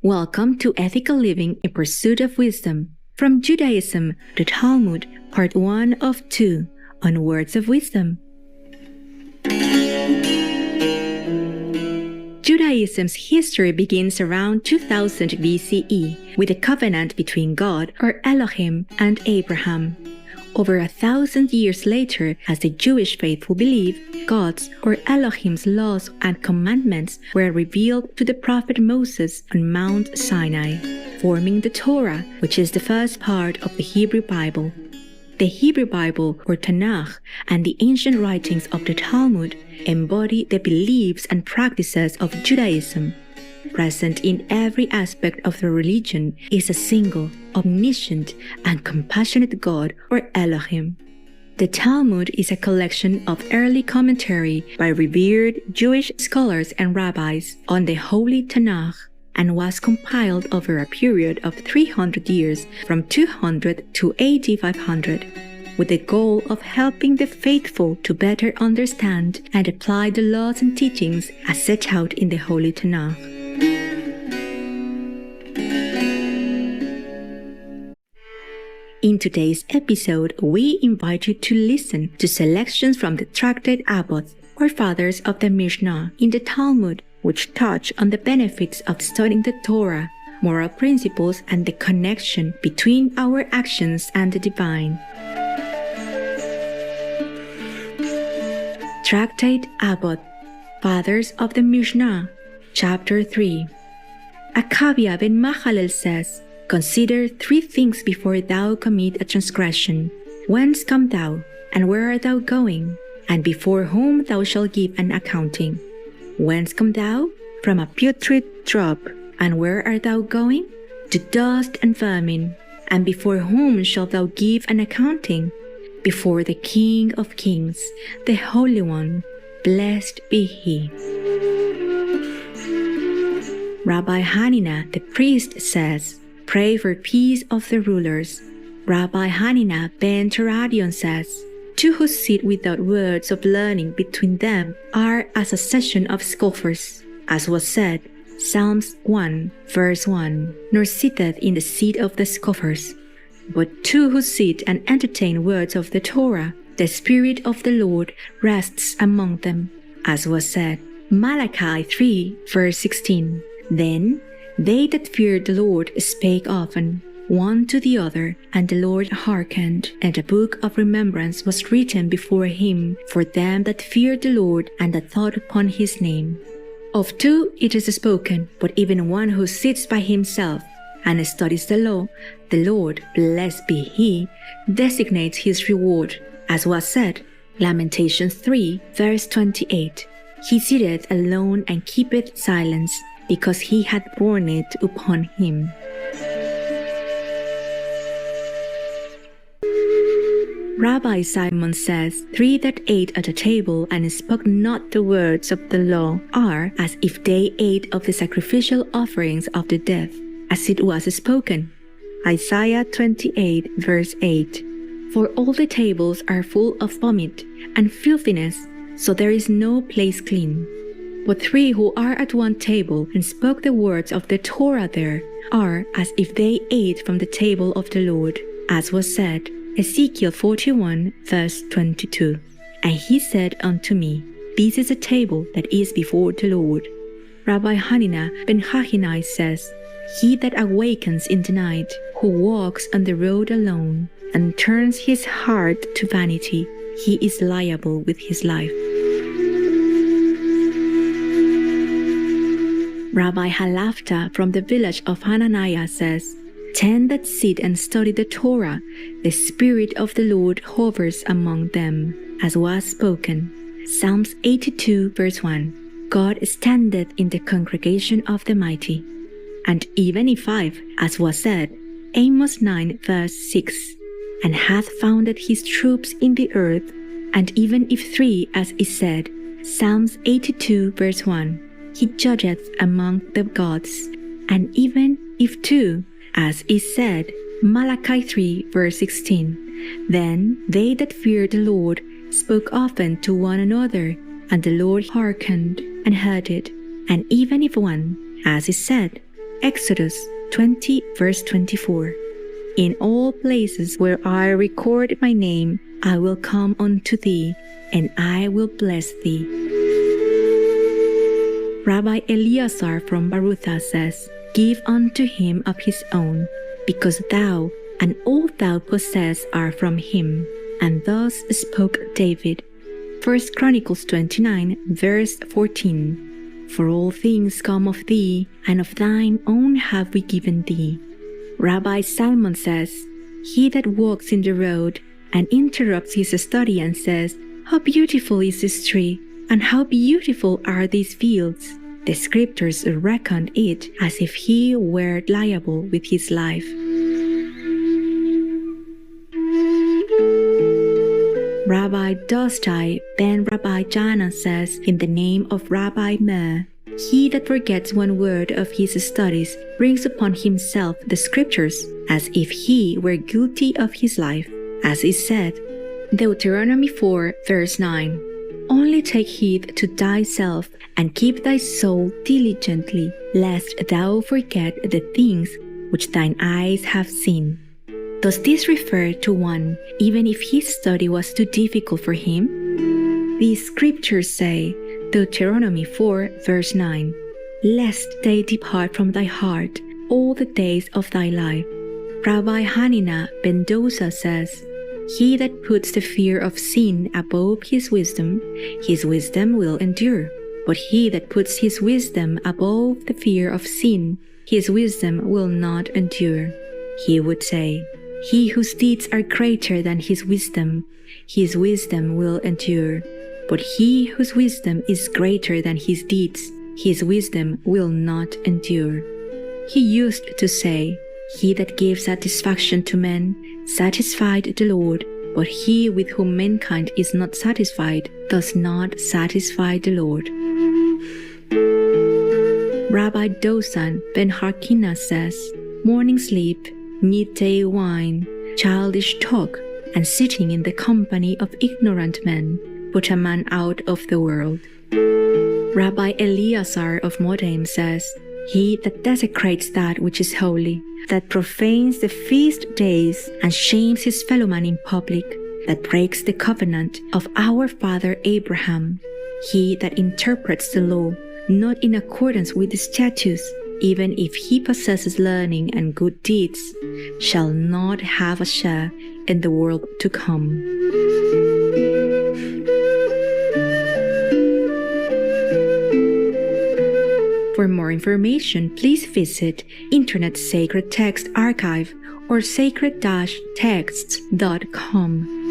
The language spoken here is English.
Welcome to Ethical Living in Pursuit of Wisdom. From Judaism, the Talmud, Part 1 of 2, on Words of Wisdom. Judaism's history begins around 2000 BCE with a covenant between God, or Elohim, and Abraham. Over 1,000 years later, as the Jewish faithful believe, God's or Elohim's laws and commandments were revealed to the prophet Moses on Mount Sinai, forming the Torah, which is the first part of the Hebrew Bible. The Hebrew Bible, or Tanakh, and the ancient writings of the Talmud embody the beliefs and practices of Judaism. Present in every aspect of the religion is a single, omniscient, and compassionate God, or Elohim. The Talmud is a collection of early commentary by revered Jewish scholars and rabbis on the Holy Tanakh, and was compiled over a period of 300 years from 200 to AD 500, with the goal of helping the faithful to better understand and apply the laws and teachings as set out in the Holy Tanakh. In today's episode, we invite you to listen to selections from the Tractate Abbot, or Fathers of the Mishnah, in the Talmud, which touch on the benefits of studying the Torah, moral principles, and the connection between our actions and the divine. Tractate Abbot, Fathers of the Mishnah, Chapter 3. Akavia ben Machalel says, "Consider 3 things before thou commit a transgression. Whence come thou, and where art thou going? And before whom thou shalt give an accounting. Whence come thou? From a putrid drop. And where art thou going? To dust and vermin. And before whom shalt thou give an accounting? Before the King of Kings, the Holy One, blessed be He." Rabbi Hanina, the priest, says, "Pray for peace of the rulers." Rabbi Hanina ben Teradion says, "Two who sit without words of learning between them are as a session of scoffers, as was said, Psalms 1, verse 1, nor sitteth in the seat of the scoffers. But two who sit and entertain words of the Torah, the Spirit of the Lord rests among them, as was said, Malachi 3, verse 16. Then they that feared the Lord spake often, one to the other, and the Lord hearkened, and a book of remembrance was written before him for them that feared the Lord and that thought upon his name. Of 2 it is spoken, but even one who sits by himself and studies the law, the Lord, blessed be He, designates his reward, as was said, Lamentations 3, verse 28. He sitteth alone and keepeth silence, because he hath borne it upon him. Rabbi Simon says, 3 that ate at a table and spoke not the words of the law are as if they ate of the sacrificial offerings of the dead, as it was spoken. Isaiah 28, verse 8. For all the tables are full of vomit and filthiness, so there is no place clean. But 3 who are at one table and spoke the words of the Torah there are as if they ate from the table of the Lord, as was said, Ezekiel 41, verse 22. And he said unto me, This is a table that is before the Lord. Rabbi Hanina ben Hachinai says, He that awakens in the night, who walks on the road alone, and turns his heart to vanity, he is liable with his life. Rabbi Halafta from the village of Hananiah says, 10 that sit and study the Torah, the Spirit of the Lord hovers among them, as was spoken. Psalms 82, verse 1. God standeth in the congregation of the mighty. And even if 5, as was said, Amos 9, verse 6, and hath founded his troops in the earth, and even if 3, as is said, Psalms 82, verse 1, he judgeth among the gods, and even if 2, as is said, Malachi 3, verse 16, then they that feared the Lord spoke often to one another, and the Lord hearkened and heard it, and even if 1, as is said, Exodus 20 verse 24. In all places where I record my name, I will come unto thee, and I will bless thee. Rabbi Eleazar from Barutha says, Give unto him of his own, because thou and all thou possess are from him. And thus spoke David. 1 Chronicles 29 verse 14. For all things come of thee, and of thine own have we given thee. Rabbi Salmon says, He that walks in the road and interrupts his study and says, How beautiful is this tree, and how beautiful are these fields. The scriptures reckoned it as if he were liable with his life. Rabbi Dostai ben Rabbi Jana says in the name of Rabbi Meir, He that forgets one word of his studies brings upon himself the scriptures as if he were guilty of his life. As is said, Deuteronomy 4 verse 9, Only take heed to thyself, and keep thy soul diligently, lest thou forget the things which thine eyes have seen. Does this refer to one, even if his study was too difficult for him? The scriptures say, Deuteronomy 4 verse 9, Lest they depart from thy heart all the days of thy life. Rabbi Hanina ben Dosa says, He that puts the fear of sin above his wisdom will endure. But he that puts his wisdom above the fear of sin, his wisdom will not endure. He would say, He whose deeds are greater than his wisdom will endure. But he whose wisdom is greater than his deeds, his wisdom will not endure. He used to say, He that gives satisfaction to men satisfied the Lord, but he with whom mankind is not satisfied does not satisfy the Lord. Rabbi Dosan ben Harkina says, Morning sleep, midday wine, childish talk, and sitting in the company of ignorant men put a man out of the world. Rabbi Eleazar of Modem says, He that desecrates that which is holy, that profanes the feast days and shames his fellow man in public, that breaks the covenant of our father Abraham, he that interprets the law not in accordance with the statutes, even if he possesses learning and good deeds, shall not have a share in the world to come. For more information, please visit Internet Sacred Text Archive or sacred-texts.com.